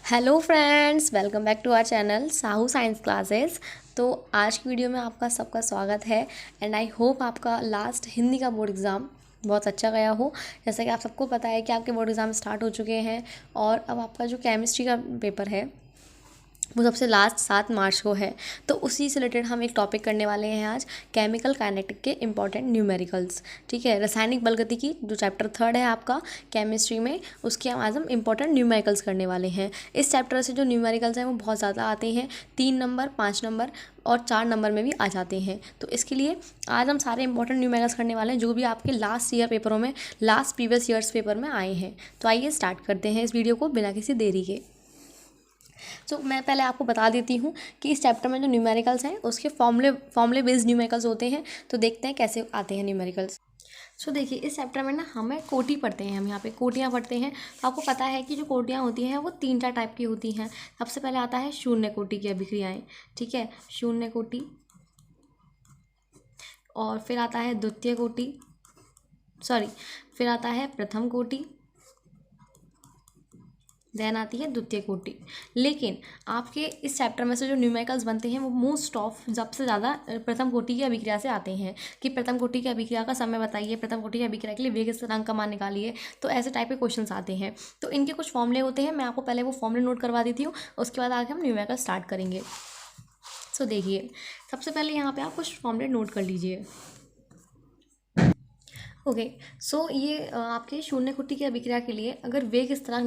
Hello friends, welcome back to our channel Sahu science classes. तो आज की वीडियो में आपका सबका स्वागत है एंड आई होप आपका लास्ट हिंदी का बोर्ड एग्ज़ाम बहुत अच्छा गया हो। जैसा कि आप सबको पता है कि आपके बोर्ड एग्ज़ाम स्टार्ट हो चुके हैं और अब आपका जो केमिस्ट्री का पेपर है वो सबसे लास्ट 7 मार्च को है। तो उसी से रिलेटेड हम एक टॉपिक करने वाले हैं आज, केमिकल काइनेटिक के इंपॉर्टेंट न्यूमेरिकल्स। ठीक है, रासायनिक बलगति जो चैप्टर 3 है आपका केमिस्ट्री में, उसके आज हम इंपॉर्टेंट न्यूमेरिकल्स करने वाले हैं। इस चैप्टर से जो न्यूमेरिकल्स हैं वो बहुत ज़्यादा आते हैं, 3 नंबर, 5 नंबर और 4 नंबर में भी आ जाते हैं। तो इसके लिए आज हम सारे इंपॉर्टेंट न्यूमेरिकल्स करने वाले हैं जो भी आपके लास्ट ईयर पेपरों में, लास्ट प्रीवियस ईयर्स पेपर में आए हैं। तो आइए स्टार्ट करते हैं इस वीडियो को बिना किसी देरी के। मैं पहले आपको बता देती हूँ कि इस चैप्टर में जो न्यूमेरिकल्स हैं उसके फॉर्मूले बेस्ड न्यूमेरिकल्स होते हैं। तो देखते हैं कैसे आते हैं न्यूमेरिकल्स। देखिए, इस चैप्टर में ना हमें कोटि पढ़ते हैं, हम यहाँ पे कोटियाँ पढ़ते हैं। तो आपको पता है कि जो कोटियाँ होती हैं वो 3-4 टाइप की होती हैं। सबसे पहले आता है शून्य कोटि की अभिक्रियाएँ। ठीक है, शून्य कोटि। और फिर आता है द्वितीय कोटि, फिर आता है प्रथम कोटि, देन आती है द्वितीय कोटि। लेकिन आपके इस चैप्टर में से जो न्यूमेरिकल्स बनते हैं वो मोस्ट ऑफ सबसे ज़्यादा प्रथम कोटि की अभिक्रिया से आते हैं कि प्रथम कोटि की अभिक्रिया का समय बताइए, प्रथम कोटि की अभिक्रिया के लिए वेग स्थिरांक का मान निकालिए। तो ऐसे टाइप के क्वेश्चंस आते हैं। तो इनके कुछ फॉर्मूले होते हैं, मैं आपको पहले वो फॉर्मूले नोट करवा देती हूँ, उसके बाद आगे हम न्यूमेरिकल स्टार्ट करेंगे। देखिए, सबसे पहले यहाँ पर आप कुछ फॉर्मूले नोट कर लीजिए। ओके, ये आपके शून्य कोटि की अभिक्रिया के लिए अगर वेग स्थिरांक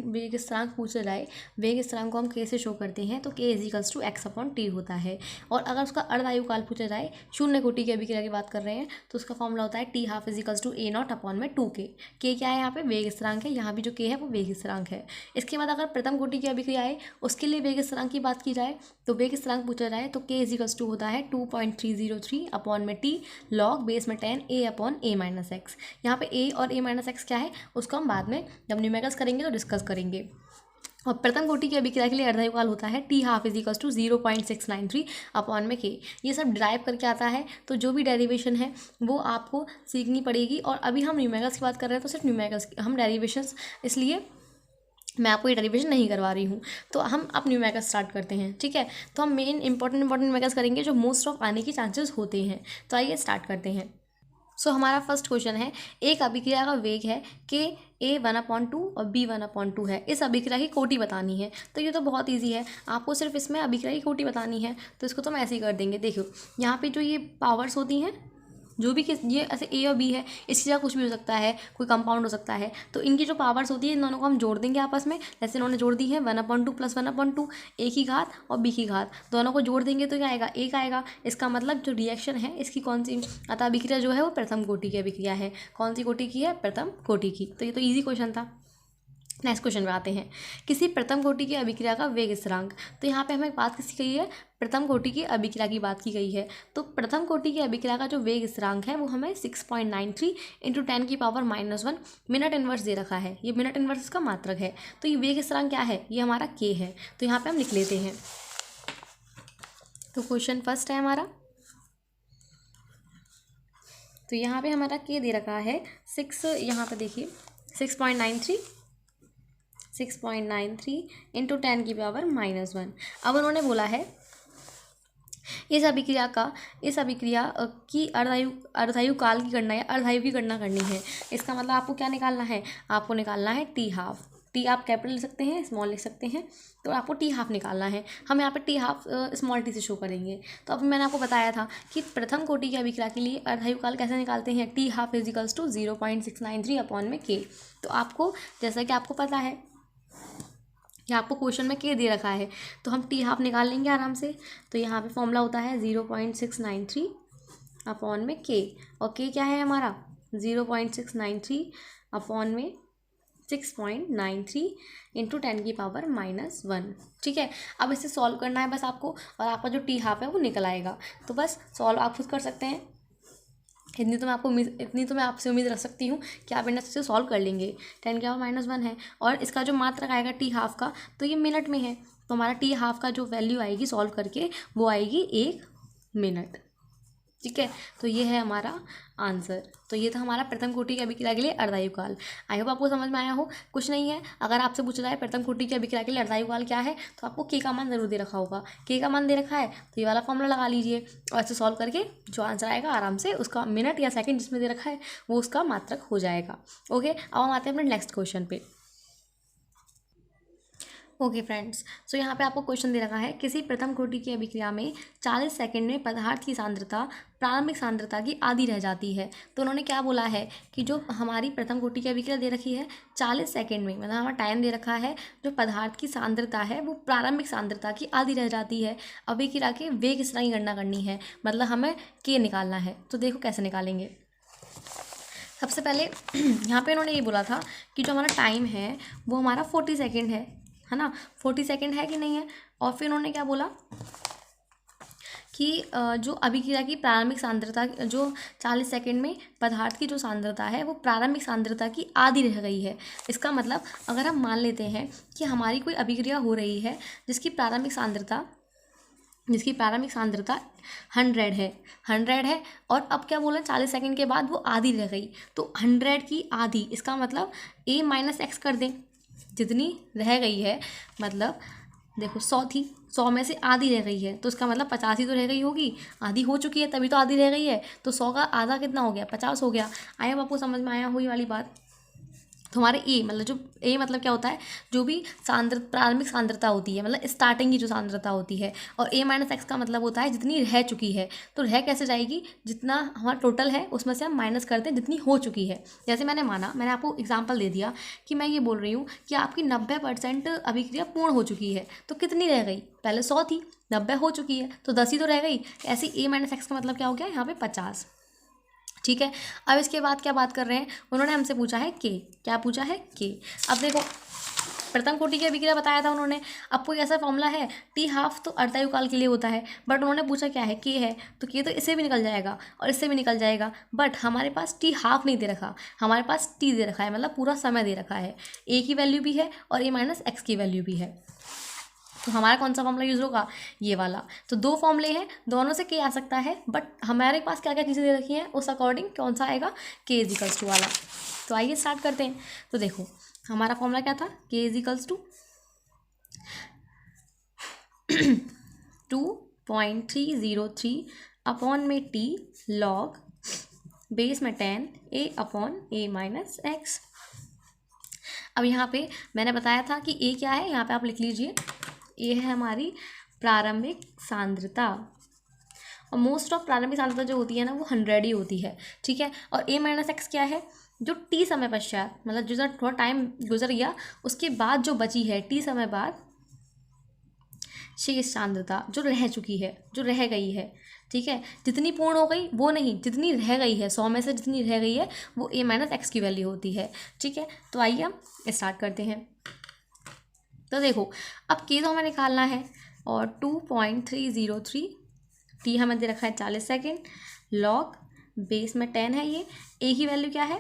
वेग स्थिरांक पूछा जाए, वेग स्थिरांक को हम के से शो करते हैं तो K equals to X upon T होता है। और अगर उसका अर्धायुकाल पूछा जाए, शून्य कोटि की अभिक्रिया की बात कर रहे हैं, तो उसका फॉर्मूला होता है T half equals to A not upon में 2 के क्या है यहाँ पे वेग स्थिरांक है, यहाँ भी जो के है वो वेग स्थिरांक है। इसके बाद अगर प्रथम कोटि की अभिक्रिया है उसके लिए वेग स्थिरांक की बात की जाए, तो वेग स्थिरांक पूछा जाए तो के इजिकल्स टू होता है 2.303 अपॉन में टी लॉग बेस में 10 ए अपॉन ए माइनस एक्स। यहाँ पे a और a माइनस एक्स क्या है उसको हम बाद में जब न्यूमेरिकल्स करेंगे तो डिस्कस करेंगे। और प्रथम कोटि की अभिक्रिया के लिए अर्धायुकाल होता है T half equals to 0.693 upon में के। ये सब ड्राइव करके आता है, तो जो भी डेरिवेशन है वो आपको सीखनी पड़ेगी। और अभी हम न्यूमेरिकल्स की बात कर रहे हैं तो सिर्फ न्यूमेरिकल्स, हम डेरिवेशंस, इसलिए मैं आपको ये डेरिवेशन नहीं करवा रही हूँ। तो हम अब न्यूमेरिकल्स स्टार्ट करते हैं। ठीक है, तो हम मेन इंपॉर्टेंट न्यूमेरिकल्स करेंगे जो मोस्ट ऑफ आने की चांसेस होते हैं। तो आइए स्टार्ट करते हैं। हमारा फर्स्ट क्वेश्चन है, एक अभिक्रिया का वेग है कि ए 1/2 और बी 1/2 है, इस अभिक्रिया की कोटि बतानी है। तो ये तो बहुत इजी है, आपको सिर्फ इसमें अभिक्रिया की कोटि बतानी है। तो इसको तो हम ऐसे ही कर देंगे। देखो यहाँ पे जो ये पावर्स होती हैं, जो भी ये ऐसे ए और बी है, इसकी जगह कुछ भी हो सकता है, कोई कंपाउंड हो सकता है। तो इनकी जो पावर्स होती है इन दोनों को हम जोड़ देंगे आपस में। जैसे इन्होंने जोड़ दी है 1/2 + 1/2, ए की घात और बी की घात, दोनों को जोड़ देंगे तो क्या आएगा, एक आएगा। इसका मतलब जो रिएक्शन है इसकी कौन सी, अतः अभिक्रिया जो है वो प्रथम कोटि की अभिक्रिया है। कौन सी कोटि की है, प्रथम कोटि की। तो ये तो ईजी क्वेश्चन था। नेक्स्ट क्वेश्चन पे आते हैं, किसी प्रथम कोटि की अभिक्रिया का वेग स्थिरांक। तो यहाँ पे हमें बात किसकी गई है, प्रथम कोटि की अभिक्रिया की बात की गई है। तो प्रथम कोटि की अभिक्रिया का जो वेग स्थिरांक है वो हमें 6.93 × 10⁻⁻1 मिनट इनवर्स दे रखा है। ये मिनट इनवर्स इसका मात्रक है। तो ये वेग स्थिरांक क्या है, ये हमारा के है। तो यहाँ पे हम लिख लेते हैं। तो क्वेश्चन फर्स्ट है हमारा, तो यहाँ पे हमारा के दे रखा है 6, यहाँ पे देखिए 6.93 × 10⁻⁻1। अब उन्होंने बोला है इस अभिक्रिया की अर्धायु काल की गणना या अर्धायु की गणना करनी है। इसका मतलब आपको क्या निकालना है, आपको निकालना है टी हाफ। टी आप कैपिटल लिख सकते हैं, स्मॉल लिख सकते हैं, तो आपको टी हाफ निकालना है। हम यहाँ पे टी हाफ स्मॉल टी से शो करेंगे। तो अभी मैंने आपको बताया था कि प्रथम कोटि की अभिक्रिया के लिए अर्धायु काल कैसे निकालते हैं, T half equals to 0.693 upon में के। तो आपको जैसा कि आपको पता है कि आपको क्वेश्चन में के दे रखा है, तो हम टी हाफ निकाल लेंगे आराम से। तो यहाँ पे फॉर्मूला होता है 0.693 अपॉन में के। और के क्या है हमारा, 0.693 अपॉन में 6.93 × 10⁻⁻1। ठीक है, अब इसे सॉल्व करना है बस आपको, और आपका जो टी हाफ है वो निकल आएगा। तो बस सॉल्व आप खुद कर सकते हैं। इतनी तो मैं आपसे उम्मीद रख सकती हूँ कि आप इन्हें से सॉल्व कर लेंगे। 10⁻⁻1 है और इसका जो मात्रक आएगा टी हाफ का, तो ये मिनट में है। तो हमारा टी हाफ का जो वैल्यू आएगी सॉल्व करके वो आएगी 1 मिनट। ठीक है, तो ये है हमारा आंसर। तो ये था हमारा प्रथम कोटि की अभिक्रिया के लिए अर्धायुकाल। आई होप आपको समझ में आया हो। कुछ नहीं है, अगर आपसे पूछा जाए प्रथम कोटि की अभिक्रिया के लिए अर्धायुकाल क्या है, तो आपको के का मान जरूर दे रखा होगा। के का मान दे रखा है तो ये वाला फॉर्मूला लगा लीजिए और ऐसे सॉल्व करके जो आंसर आएगा आराम से उसका मिनट या सेकेंड जिसमें दे रखा है वो उसका मात्रक हो जाएगा। ओके, अब हम आते हैं अपने नेक्स्ट क्वेश्चन पे। ओके फ्रेंड्स, सो यहाँ पे आपको क्वेश्चन दे रखा है, किसी प्रथम कोटि की अभिक्रिया में 40 सेकंड में पदार्थ की सांद्रता प्रारंभिक सांद्रता की आधी रह जाती है। तो उन्होंने क्या बोला है कि जो हमारी प्रथम कोटि की अभिक्रिया दे रखी है 40 सेकंड में, मतलब हमारा टाइम दे रखा है, जो पदार्थ की सांद्रता है वो प्रारंभिक सांद्रता की आधी रह जाती है। अभिक्रिया के वेग स्थिरांक की गणना करनी है, मतलब हमें के निकालना है। तो देखो कैसे निकालेंगे। सबसे पहले यहाँ पे उन्होंने ये बोला था कि जो हमारा टाइम है वो हमारा 40 सेकेंड है ना, 40 सेकेंड है कि नहीं है। और फिर उन्होंने क्या बोला कि जो अभिक्रिया की प्रारंभिक सांद्रता, जो 40 सेकेंड में पदार्थ की जो सांद्रता है वो प्रारंभिक सांद्रता की आधी रह गई है। इसका मतलब अगर हम मान लेते हैं कि हमारी कोई अभिक्रिया हो रही है जिसकी प्रारंभिक सांद्रता 100 है और अब क्या बोला 40 सेकेंड के बाद वो आधी रह गई, तो 100 की आधी, इसका मतलब a माइनस एक्स कर दें, जितनी रह गई है, मतलब देखो 100 थी, 100 में से आधी रह गई है तो इसका मतलब 50 ही तो रह गई होगी, आधी हो चुकी है तभी तो आधी रह गई है। तो 100 का आधा कितना हो गया, 50 हो गया। आया आपको समझ में आया हुई वाली बात। तो हमारे ए मतलब जो ए मतलब क्या होता है, जो भी प्रारंभिक सांद्रता होती है, मतलब स्टार्टिंग की जो सांद्रता होती है, और ए माइनस एक्स का मतलब होता है जितनी रह चुकी है। तो रह कैसे जाएगी, जितना हमारा टोटल है उसमें से हम माइनस करते हैं जितनी हो चुकी है। जैसे मैंने आपको एग्जाम्पल दे दिया कि मैं ये बोल रही हूँ कि आपकी 90% अभिक्रिया पूर्ण हो चुकी है, तो कितनी रह गई, पहले 100 थी, 90 हो चुकी है तो 10 ही तो रह गई। ऐसे ए माइनस एक्स का मतलब क्या हो गया यहाँ पे 50। ठीक है, अब इसके बाद क्या बात कर रहे हैं, उन्होंने हमसे पूछा है के, क्या पूछा है के। अब देखो प्रथम कोटि की अभिक्रिया बताया था उन्होंने, अब कोई ऐसा फॉर्मूला है, टी हाफ तो अर्धायुकाल के लिए होता है, बट उन्होंने पूछा क्या है, के है, तो के तो इससे भी निकल जाएगा और इससे भी निकल जाएगा, बट हमारे पास टी हाफ नहीं दे रखा, हमारे पास टी दे रखा है, मतलब पूरा समय दे रखा है। ए की वैल्यू भी है और ए माइनस एक्स की वैल्यू भी है, तो हमारा कौन सा फॉर्मूला यूज़ होगा, ये वाला। तो दो फॉर्मूले हैं, दोनों से के आ सकता है, बट हमारे पास क्या क्या चीज़ें दे रखी हैं उस अकॉर्डिंग कौन सा आएगा, के इजिकल्स टू वाला। तो आइए स्टार्ट करते हैं। तो देखो हमारा फॉर्मूला क्या था, के इजिकल्स टू 2.303 अपॉन में टी लॉग बेस में 10 ए अपॉन ए माइनस एक्स। अब यहाँ पे मैंने बताया था कि ए क्या है, यहाँ पे आप लिख लीजिए, ये है हमारी प्रारंभिक सांद्रता, और मोस्ट ऑफ प्रारंभिक सांद्रता जो होती है ना वो 100 ही होती है। ठीक है, और ए माइनस एक्स क्या है, जो टी समय पश्चात, मतलब जो थोड़ा टाइम गुजर गया उसके बाद जो बची है, टी समय बाद शेष सांद्रता जो रह चुकी है, जो रह गई है। ठीक है, जितनी पूर्ण हो गई वो नहीं, जितनी रह गई है 100 में से जितनी रह गई है वो ए माइनस एक्स की वैल्यू होती है। ठीक है, तो आइए हम स्टार्ट करते हैं। तो देखो अब के तो हमें निकालना है, और 2.303 टी हमें दे रखा है 40 सेकेंड, लॉग बेस में 10 है, ये ए की वैल्यू क्या है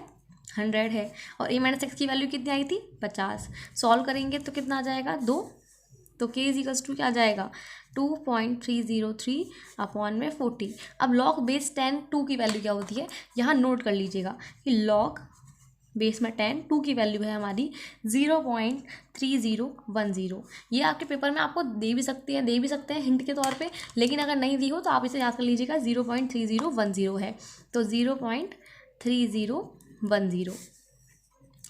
100 है, और ए माइनस एक्स की वैल्यू कितनी आई थी 50। सॉल्व करेंगे तो कितना आ जाएगा 2, तो के इज इक्वल्स टू क्या आ जाएगा 2.303 अपॉन में 40। अब लॉग बेस 10 2 की वैल्यू क्या होती है, यहाँ नोट कर लीजिएगा कि लॉग बेस में 10 2 की वैल्यू है हमारी 0.3010। ये आपके पेपर में आपको दे भी सकते हैं हिंट के तौर पे, लेकिन अगर नहीं दी हो तो आप इसे याद कर लीजिएगा 0.3010 है, तो 0.3010।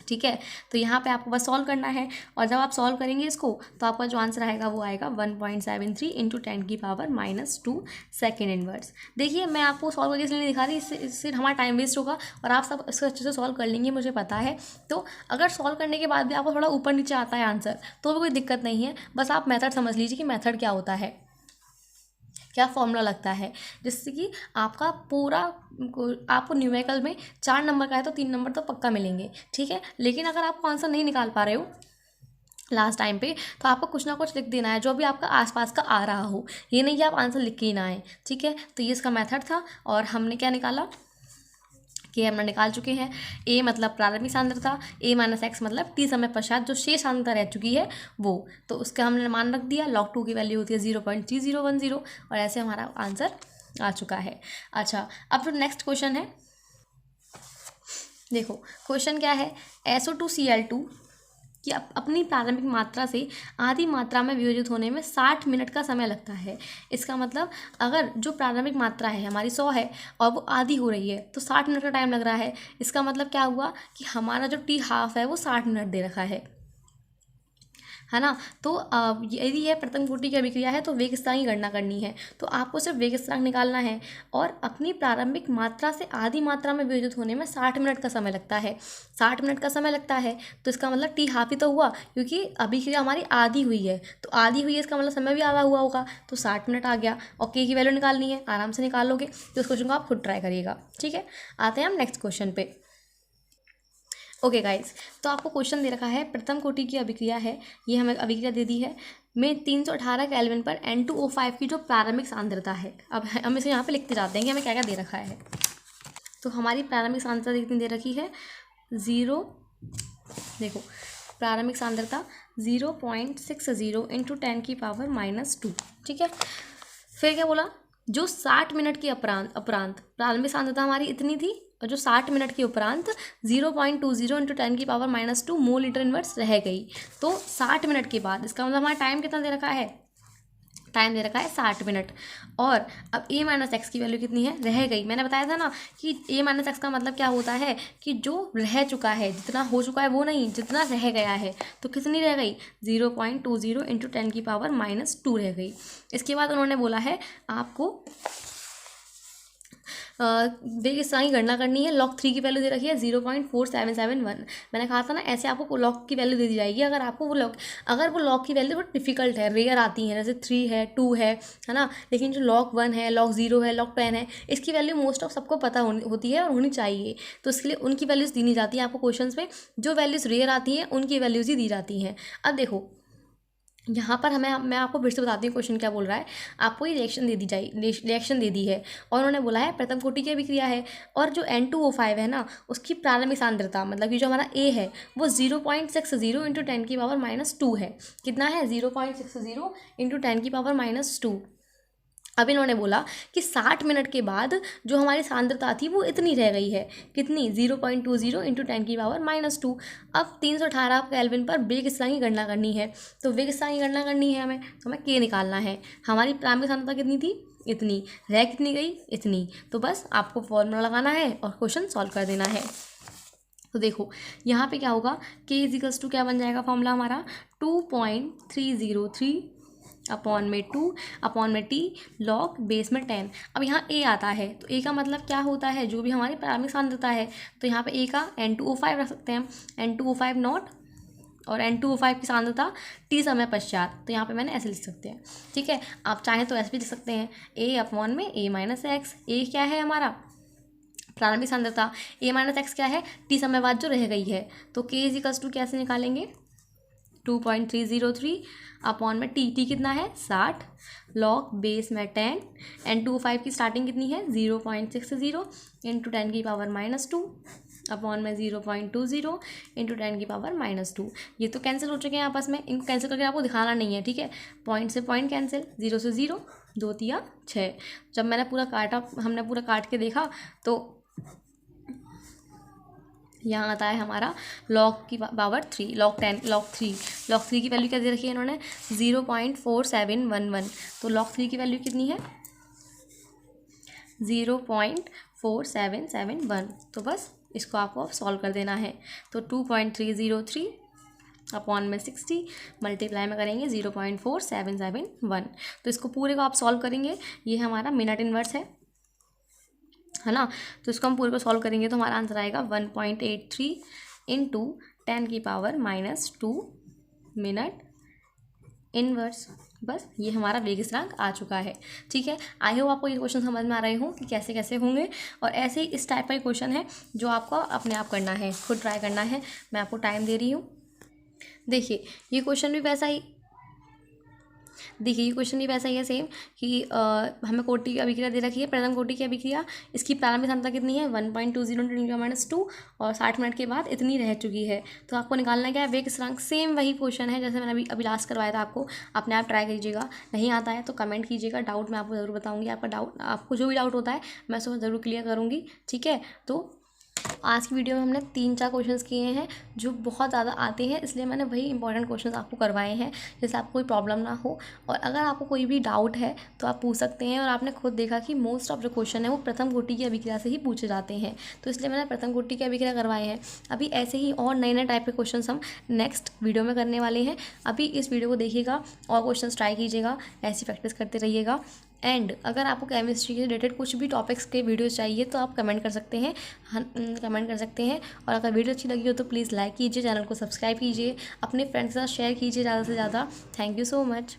ठीक है, तो यहाँ पे आपको बस सॉल्व करना है, और जब आप सॉल्व करेंगे इसको तो आपका जो आंसर आएगा वो आएगा 1.73 इंटू 10 की पावर -2 सेकेंड इनवर्स। देखिए मैं आपको सॉल्व करके इसलिए नहीं दिखा रही, इससे हमारा टाइम वेस्ट होगा और आप सब इसको अच्छे से सॉल्व कर लेंगे मुझे पता है। तो अगर सॉल्व करने के बाद भी आपको थोड़ा ऊपर नीचे आता है आंसर तो भी कोई दिक्कत नहीं है, बस आप मेथड समझ लीजिए कि मेथड क्या होता है, क्या फॉर्मूला लगता है, जिससे कि आपका पूरा आपको न्यूमेरिकल में 4 नंबर का है तो 3 नंबर तो पक्का मिलेंगे। ठीक है, लेकिन अगर आपको आंसर नहीं निकाल पा रहे हो लास्ट टाइम पे तो आपको कुछ ना कुछ लिख देना है जो भी आपका आसपास का आ रहा हो, ये नहीं कि आप आंसर लिख के ही ना आए। ठीक है, तो ये इसका मेथड था, और हमने क्या निकाला कि हमने निकाल चुके हैं। ए मतलब प्रारंभिक सांद्रता, ए माइनस एक्स मतलब टी समय पश्चात जो शेष सांद्रता रह चुकी है वो, तो उसका हमने मान रख दिया, log 2 की वैल्यू होती है 0.3010, और ऐसे हमारा आंसर आ चुका है। अच्छा, अब जो नेक्स्ट क्वेश्चन है, देखो क्वेश्चन क्या है, SO2Cl2 कि अपनी प्रारंभिक मात्रा से आधी मात्रा में वियोजित होने में 60 मिनट का समय लगता है। इसका मतलब अगर जो प्रारंभिक मात्रा है हमारी 100 है और वो आधी हो रही है तो 60 मिनट का टाइम लग रहा है। इसका मतलब क्या हुआ कि हमारा जो T½ है वो 60 मिनट दे रखा है ना। तो यदि यह प्रथम कोटि की अभिक्रिया है तो वेग स्थिरांक की गणना करनी है। तो आपको सिर्फ वेग स्थिरांक निकालना है और अपनी प्रारंभिक मात्रा से आधी मात्रा में वियोजित होने में 60 मिनट का समय लगता है। 60 मिनट का समय लगता है तो इसका मतलब T½ ही तो हुआ, क्योंकि अभिक्रिया हमारी आधी हुई है, तो आधी हुई है इसका मतलब समय भी आधा हुआ होगा, तो 60 मिनट आ गया। और K की वैल्यू निकालनी है, आराम से निकाल लोगे। तो इस क्वेश्चन को आप खुद ट्राई करिएगा, ठीक है। आते हैं हम नेक्स्ट क्वेश्चन पे। ओके गाइज, तो आपको क्वेश्चन दे रखा है प्रथम कोटि की अभिक्रिया है, ये हमें अभिक्रिया दे दी है में 318 केल्विन पर N2O5 की जो प्रारंभिक सांद्रता है। अब हम इसे यहाँ पे लिखते जाते हैं कि हमें क्या क्या दे रखा है। तो हमारी प्रारंभिक सांद्रता कितनी दे रखी है, 0, देखो प्रारंभिक सांद्रता 0.60 इंटू 10⁻⁻², ठीक है। फिर क्या बोला, जो 60 मिनट के उपरांत प्रारंभिक सांद्रता हमारी इतनी थी और जो 60 मिनट के उपरांत 0.20 इंटू 10⁻⁻² मोल लीटर इनवर्स रह गई। तो 60 मिनट के बाद, इसका मतलब हमारा टाइम कितना दे रखा है, टाइम दे रखा है 60 मिनट। और अब A-x की वैल्यू कितनी है, रह गई। मैंने बताया था ना कि A-x का मतलब क्या होता है कि जो रह चुका है, जितना हो चुका है वो नहीं, जितना रह गया है। तो कितनी रह गई, 0.20 इंटू 10⁻⁻² रह गई। इसके बाद उन्होंने बोला है आपको वेग स्थिरांक की गणना करनी है। log 3 की वैल्यू दे रखी है 0.4771। मैंने कहा था ना ऐसे आपको log की वैल्यू दे दी जाएगी अगर आपको वो अगर वो log की वैल्यू बहुत डिफिकल्ट है, रेयर आती है, जैसे 3 है, 2 है ना। लेकिन जो log 1 है, log 0 है, log 10 है, इसकी वैल्यू मोस्ट ऑफ सबको पता होती है और होनी चाहिए। तो इसके लिए उनकी वैल्यूज़ दी नहीं जाती है आपको क्वेश्चन में। जो वैल्यूज़ रेयर आती हैं उनकी वैल्यूज़ ही दी जाती हैं। अब देखो यहाँ पर मैं आपको फिर से बताती हूँ क्वेश्चन क्या बोल रहा है। आपको ये रिएक्शन दे दी है और उन्होंने बोला है प्रथम कोटि की अभिक्रिया है और जो N2O5 है ना उसकी प्रारंभिक सांद्रता मतलब कि जो हमारा A है वो 0.60 इंटू 10⁻⁻² है। कितना है, 0.60 इंटू 10⁻⁻²। अब इन्होंने बोला कि 60 मिनट के बाद जो हमारी सांद्रता थी वो इतनी रह गई है, कितनी, 0.20 इंटू 10⁻⁻²। अब 318 केल्विन पर वेग स्थिरांक की गणना करनी है। तो वेग स्थिरांक की गणना करनी है हमें, तो हमें K निकालना है। हमारी प्रारंभिक सांद्रता कितनी थी, इतनी, रह कितनी गई, इतनी। तो बस आपको फॉर्मूला लगाना है और क्वेश्चन सॉल्व कर देना है। तो देखो यहाँ पे क्या होगा, K = क्या बन जाएगा फॉर्मूला हमारा, 2.303 अपॉन में 2 अपॉन में T log बेस में 10। अब यहाँ A आता है तो A का मतलब क्या होता है, जो भी हमारी प्रारंभिक सांद्रता है। तो यहाँ पे A का N2O5 रख सकते हैं, N2O5 नॉट, और N2O5 की सांद्रता T समय पश्चात। तो यहाँ पे मैंने ऐसे लिख सकते हैं, ठीक है। आप चाहें तो ऐसे भी लिख सकते हैं, A अपॉन में A-x। A क्या है हमारा प्रारंभिक सांद्रता, A-x क्या है, T समय बाद जो रह गई है। तो K = कैसे निकालेंगे, 2.303 अपॉन में T कितना है 60 log बेस में 10। N2O5 की स्टार्टिंग कितनी है 0.60 इंटू 10⁻⁻² अपॉन में 0.20 इंटू 10⁻⁻²। ये तो कैंसिल हो चुके हैं आपस में, इनको कैंसिल करके आपको दिखाना नहीं है, ठीक है। पॉइंट से पॉइंट कैंसिल, 0 से 0, 2 तिया 6। जब मैंने पूरा काटा, हमने पूरा काट के देखा तो यहाँ आता है हमारा log की पावर 3, log 3 की वैल्यू क्या दे रखी है इन्होंने 0.4711। तो log 3 की वैल्यू कितनी है 0.4771। तो बस इसको आपको सॉल्व कर देना है। तो 2.303 अपॉन में 60 मल्टीप्लाई में करेंगे 0.4771। तो इसको पूरे को आप सॉल्व करेंगे, ये हमारा मिनट इनवर्स है ना। तो इसको हम पूरे को सॉल्व करेंगे तो हमारा आंसर आएगा 1.83 इंटू 10⁻⁻² मिनट इनवर्स। बस ये हमारा वेग स्थिरांक आ चुका है, ठीक है। आई होप आपको ये क्वेश्चन समझ में आ रहे हों कि कैसे कैसे होंगे। और ऐसे ही इस टाइप का क्वेश्चन है जो आपको अपने आप करना है, खुद ट्राई करना है। मैं आपको टाइम दे रही हूँ। देखिए ये क्वेश्चन भी वैसा ही देखिए ये क्वेश्चन भी वैसा ही है सेम कि हमें कोटि की अभिक्रिया दे रखी है, प्रथम कोटि की अभिक्रिया, इसकी प्रारंभिक सांद्रता कितनी है 1.20 × 10⁻², और 60 मिनट के बाद इतनी रह चुकी है। तो आपको निकालना क्या है, वेग स्थिरांक। सेम वही क्वेश्चन है जैसे मैंने अभी लास्ट करवाया था आपको, अपने आप ट्राई कीजिएगा। नहीं आता है तो कमेंट कीजिएगा, डाउट मैं आपको ज़रूर बताऊँगी। आपका डाउट, आपको जो भी डाउट होता है मैं उसको ज़रूर क्लियर करूँगी, ठीक है। तो आज की वीडियो में हमने 3-4 क्वेश्चंस किए हैं जो बहुत ज़्यादा आते हैं, इसलिए मैंने वही इंपॉर्टेंट क्वेश्चंस आपको करवाए हैं जिससे आपको कोई प्रॉब्लम ना हो। और अगर आपको कोई भी डाउट है तो आप पूछ सकते हैं, और आपने खुद देखा कि मोस्ट ऑफ जो क्वेश्चन है वो प्रथम कोटि की अभिक्रिया से ही पूछे जाते हैं, तो इसलिए मैंने प्रथम कोटि की अभिक्रिया करवाए हैं। अभी ऐसे ही और नए नए टाइप के क्वेश्चन हम नेक्स्ट वीडियो में करने वाले हैं। अभी इस वीडियो को देखिएगा और क्वेश्चन ट्राई कीजिएगा, ऐसी प्रैक्टिस करते रहिएगा। एंड अगर आपको केमिस्ट्री के रिलेटेड कुछ भी टॉपिक्स के वीडियोस चाहिए तो आप कमेंट कर सकते हैं, कमेंट कर सकते हैं। और अगर वीडियो अच्छी लगी हो तो प्लीज़ लाइक कीजिए, चैनल को सब्सक्राइब कीजिए, अपने फ्रेंड्स के साथ शेयर कीजिए ज़्यादा से ज़्यादा। Thank you so much.